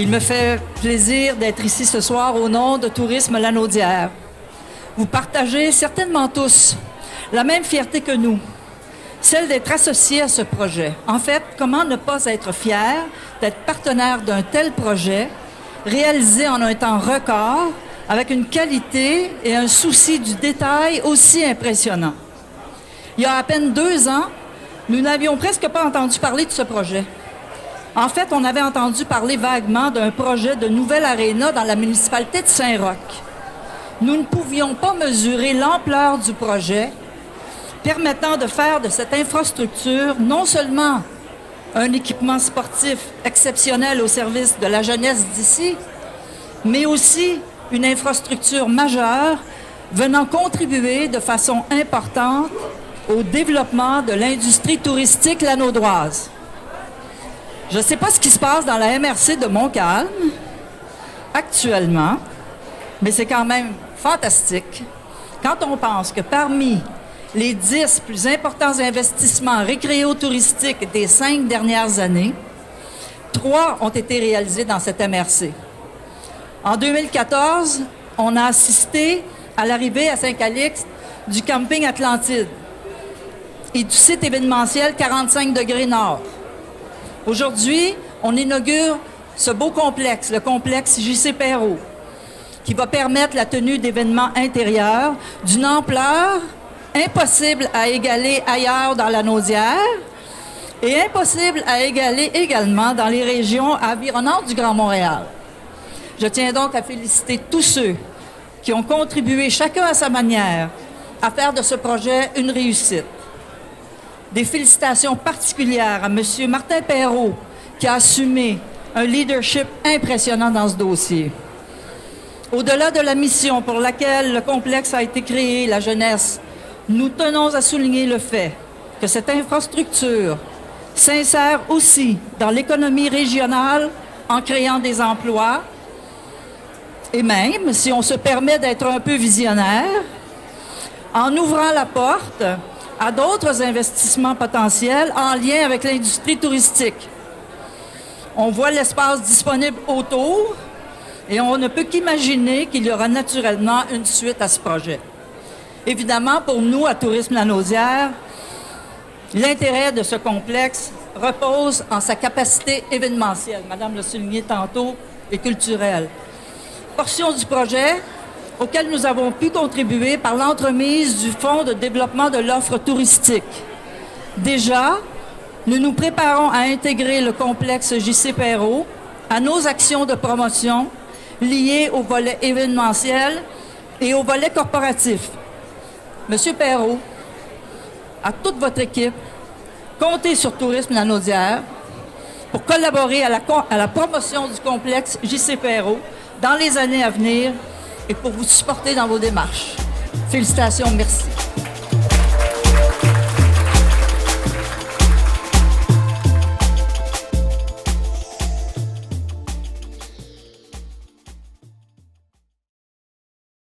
Il me fait plaisir d'être ici ce soir au nom de Tourisme Lanaudière. Vous partagez certainement tous la même fierté que nous, celle d'être associés à ce projet. En fait, comment ne pas être fier d'être partenaire d'un tel projet réalisé en un temps record avec une qualité et un souci du détail aussi impressionnant. Il y a à peine 2 ans, nous n'avions presque pas entendu parler de ce projet. En fait, on avait entendu parler vaguement d'un projet de nouvelle aréna dans la municipalité de Saint-Roch. Nous ne pouvions pas mesurer l'ampleur du projet permettant de faire de cette infrastructure non seulement un équipement sportif exceptionnel au service de la jeunesse d'ici, mais aussi une infrastructure majeure venant contribuer de façon importante au développement de l'industrie touristique lanaudoise. Je ne sais pas ce qui se passe dans la MRC de Montcalm actuellement, mais c'est quand même fantastique quand on pense que parmi les 10 plus importants investissements récréo-touristiques des 5 dernières années, 3 ont été réalisés dans cette MRC. En 2014, on a assisté à l'arrivée à Saint-Calixte du camping Atlantide et du site événementiel 45 degrés Nord. Aujourd'hui, on inaugure ce beau complexe, le complexe J.C. Perrot, qui va permettre la tenue d'événements intérieurs d'une ampleur impossible à égaler ailleurs dans la Naudière et impossible à égaler également dans les régions environnantes du Grand Montréal. Je tiens donc à féliciter tous ceux qui ont contribué, chacun à sa manière, à faire de ce projet une réussite. Des félicitations particulières à M. Martin Perrot, qui a assumé un leadership impressionnant dans ce dossier. Au-delà de la mission pour laquelle le complexe a été créé, la jeunesse, nous tenons à souligner le fait que cette infrastructure s'insère aussi dans l'économie régionale en créant des emplois et même, si on se permet d'être un peu visionnaire, en ouvrant la porte à d'autres investissements potentiels en lien avec l'industrie touristique. On voit l'espace disponible autour et on ne peut qu'imaginer qu'il y aura naturellement une suite à ce projet. Évidemment, pour nous, à Tourisme Lanaudière, l'intérêt de ce complexe repose en sa capacité événementielle, Madame l'a souligné tantôt, et culturelle. Portion du projet auquel nous avons pu contribuer par l'entremise du Fonds de développement de l'offre touristique. Déjà, nous nous préparons à intégrer le complexe J.C. Perrot à nos actions de promotion liées au volet événementiel et au volet corporatif. Monsieur Perrot, à toute votre équipe, comptez sur Tourisme Lanaudière pour collaborer à la promotion du complexe J.C. Perrot dans les années à venir et pour vous supporter dans vos démarches. Félicitations, merci.